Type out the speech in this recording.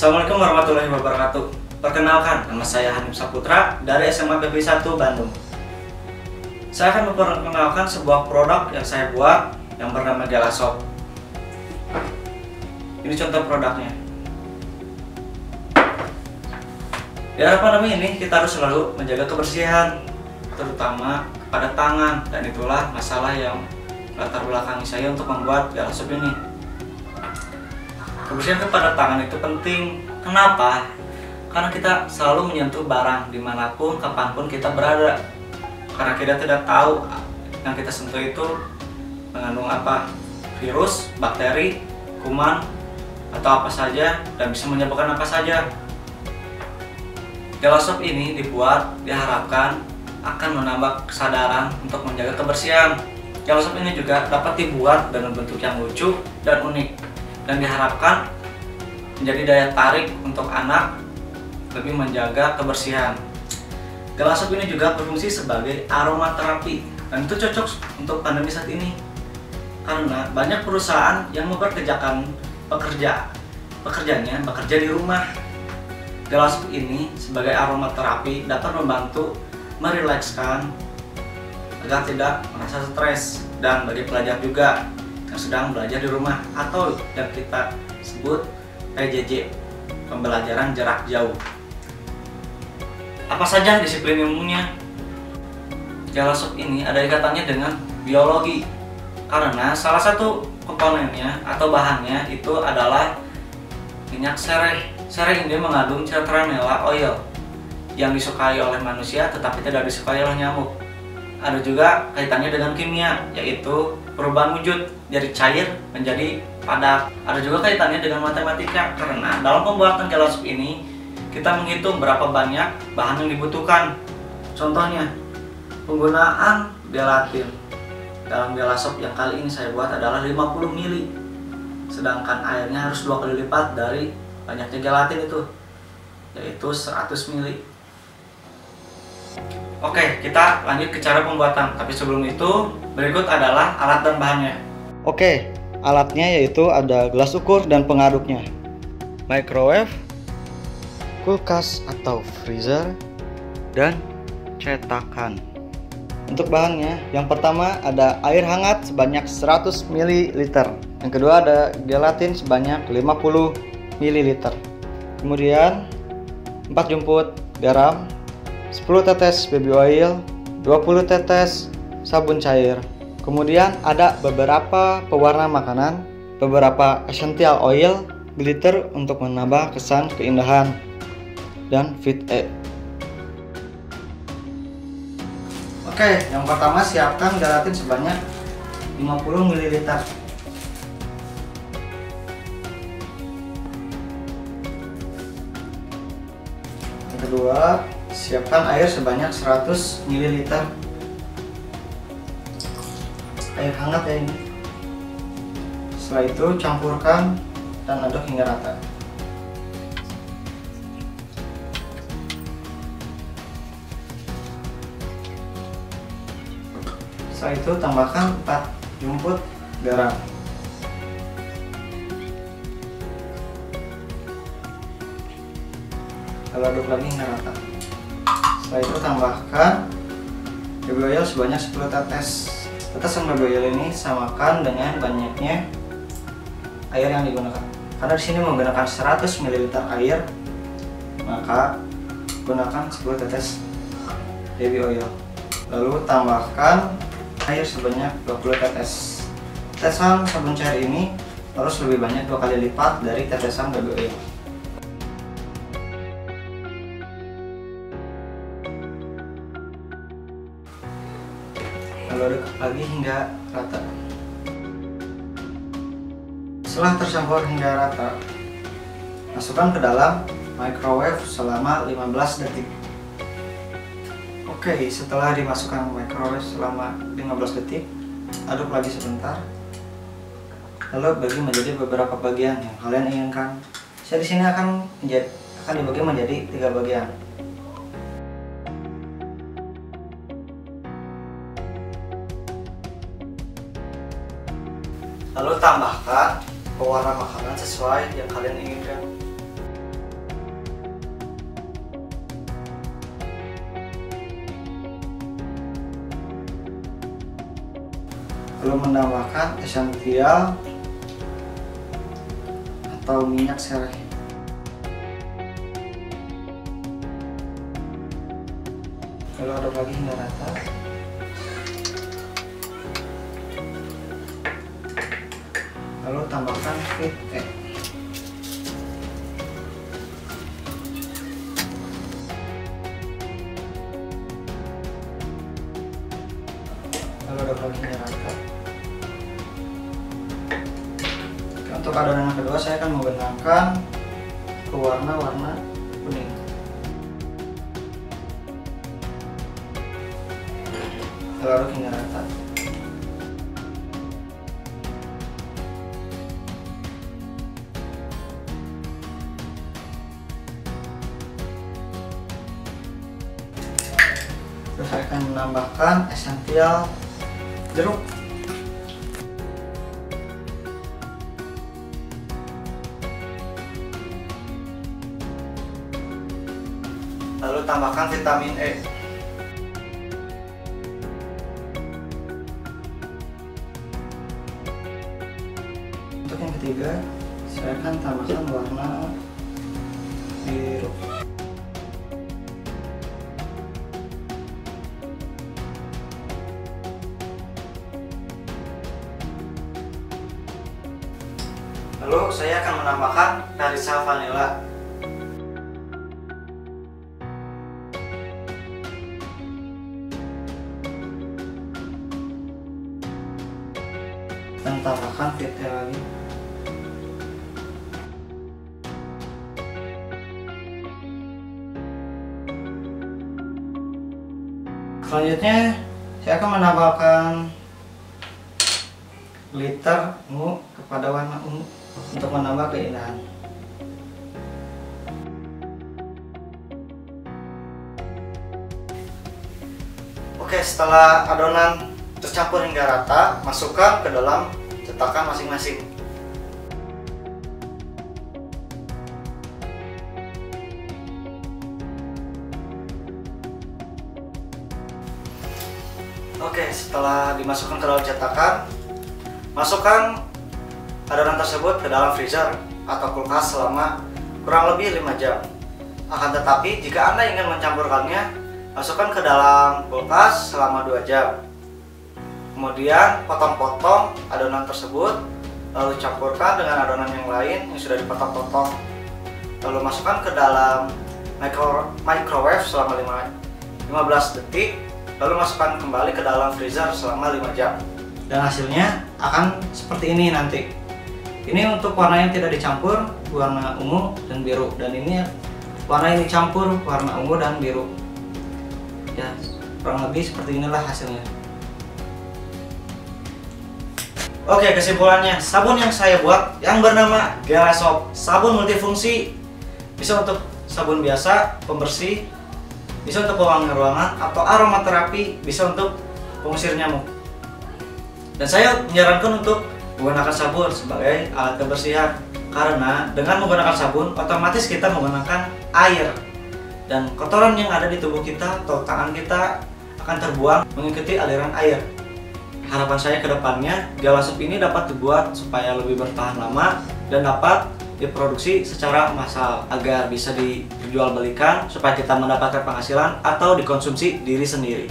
Assalamualaikum warahmatullahi wabarakatuh. Perkenalkan, nama saya Hanif Saputra dari SMA PB 1 Bandung. Saya akan memperkenalkan sebuah produk yang saya buat yang bernama Gelasop. Ini contoh produknya. Di era pandemi ini kita harus selalu menjaga kebersihan, terutama pada tangan, dan itulah masalah yang latar belakangi saya untuk membuat Gelasop ini. Kebersihan pada tangan itu penting. Kenapa? Karena kita selalu menyentuh barang dimanapun, kapanpun kita berada. Karena kita tidak tahu yang kita sentuh itu mengandung apa, virus, bakteri, kuman, atau apa saja, dan bisa menyebabkan apa saja. Gelasop ini diharapkan akan menambah kesadaran untuk menjaga kebersihan. Gelasop ini juga dapat dibuat dengan bentuk yang lucu dan unik, dan diharapkan menjadi daya tarik untuk anak lebih menjaga kebersihan. Gelasop ini juga berfungsi sebagai aromaterapi, dan itu cocok untuk pandemi saat ini karena banyak perusahaan yang memperkerjakan pekerjanya bekerja di rumah. Gelasop ini sebagai aromaterapi dapat membantu merilekskan agar tidak merasa stres, dan bagi pelajar juga yang sedang belajar di rumah atau yang kita sebut PJJ, pembelajaran jarak jauh. Apa saja disiplin ilmunya? Gelasop ini ada ikatannya dengan biologi karena salah satu komponennya atau bahannya itu adalah minyak sereh. Sereh ini mengandung citronella oil yang disukai oleh manusia tetapi tidak disukai oleh nyamuk. Ada juga kaitannya dengan kimia, yaitu perubahan wujud dari cair menjadi padat. Ada juga kaitannya dengan matematika karena dalam pembuatan gelasop ini kita menghitung berapa banyak bahan yang dibutuhkan. Contohnya, penggunaan gelatin dalam gelasop yang kali ini saya buat adalah 50 ml, sedangkan airnya harus 2 kali lipat dari banyaknya gelatin itu, yaitu 100 ml. Oke, kita lanjut ke cara pembuatan. Tapi sebelum itu, berikut adalah alat dan bahannya. Oke, alatnya yaitu ada gelas ukur dan pengaduknya, microwave, kulkas atau freezer, dan cetakan. Untuk bahannya, yang pertama ada air hangat sebanyak 100 ml. Yang kedua ada gelatin sebanyak 50 ml. Kemudian 4 jumput garam, 10 tetes baby oil, 20 tetes sabun cair. Kemudian ada beberapa pewarna makanan, beberapa essential oil, glitter untuk menambah kesan keindahan, dan Fit E. Oke, yang pertama siapkan gelatin sebanyak 50 ml. Yang kedua, siapkan air sebanyak 100 ml. Air hangat ya ini. Setelah itu campurkan dan aduk hingga rata. Setelah itu tambahkan 4 jumput garam. Lalu aduk lagi hingga rata. Setelah itu tambahkan baby oil sebanyak 10 tetes. Tetesan baby oil ini samakan dengan banyaknya air yang digunakan. Karena di sini menggunakan 100 ml air, maka gunakan 10 tetes baby oil. Lalu tambahkan air sebanyak 20 tetes. Tetesan sabun cair ini harus lebih banyak 2 kali lipat dari tetesan baby oil. Lalu aduk lagi hingga rata. Setelah tercampur hingga rata, masukkan ke dalam microwave selama 15 detik. Oke, setelah dimasukkan microwave selama 15 detik, aduk lagi sebentar. Lalu bagi menjadi beberapa bagian yang kalian inginkan. Saya di sini akan dibagi menjadi 3 bagian. Lalu tambahkan pewarna makanan sesuai yang kalian inginkan. lalu menambahkan esensial atau minyak serai. Lalu aduk lagi hingga rata. Lalu tambahkan fit egg. Lalu aduk lagi hingga rata. Untuk adonan yang kedua saya akan menggunakan warna kuning. Lalu aduk hingga rata. Terus saya akan menambahkan esensial jeruk. Lalu tambahkan vitamin E. Untuk yang ketiga, saya akan tambahkan warna biru. Lalu saya akan menambahkan Karisa vanila. Dan tambahkan fit egg lagi. Selanjutnya saya akan menambahkan glitter ungu kepada warna ungu untuk menambah keindahan. Oke, setelah adonan tercampur hingga rata, masukkan ke dalam cetakan masing-masing. Oke, setelah dimasukkan ke dalam cetakan, masukkan adonan tersebut ke dalam freezer atau kulkas selama kurang lebih 5 jam. Akan tetapi, jika Anda ingin mencampurkannya, masukkan ke dalam kulkas selama 2 jam. Kemudian potong-potong adonan tersebut, lalu campurkan dengan adonan yang lain yang sudah dipotong-potong. Lalu masukkan ke dalam microwave selama 15 detik, lalu masukkan kembali ke dalam freezer selama 5 jam. Dan hasilnya akan seperti ini nanti. Ini untuk warna yang tidak dicampur, warna ungu dan biru. Dan ini warna yang dicampur, warna ungu dan biru. Ya, kurang lebih seperti inilah hasilnya. Oke, kesimpulannya, sabun yang saya buat yang bernama Gela Soap, sabun multifungsi, bisa untuk sabun biasa, pembersih, bisa untuk pewangi ruangan, atau aromaterapi, bisa untuk pengusir nyamuk. Dan saya menyarankan untuk menggunakan sabun sebagai alat kebersihan, karena dengan menggunakan sabun, otomatis kita menggunakan air, dan kotoran yang ada di tubuh kita atau tangan kita akan terbuang mengikuti aliran air. Harapan saya ke depannya, Gela Soap ini dapat dibuat supaya lebih bertahan lama dan dapat diproduksi secara massal agar bisa dijual belikan supaya kita mendapatkan penghasilan atau dikonsumsi diri sendiri.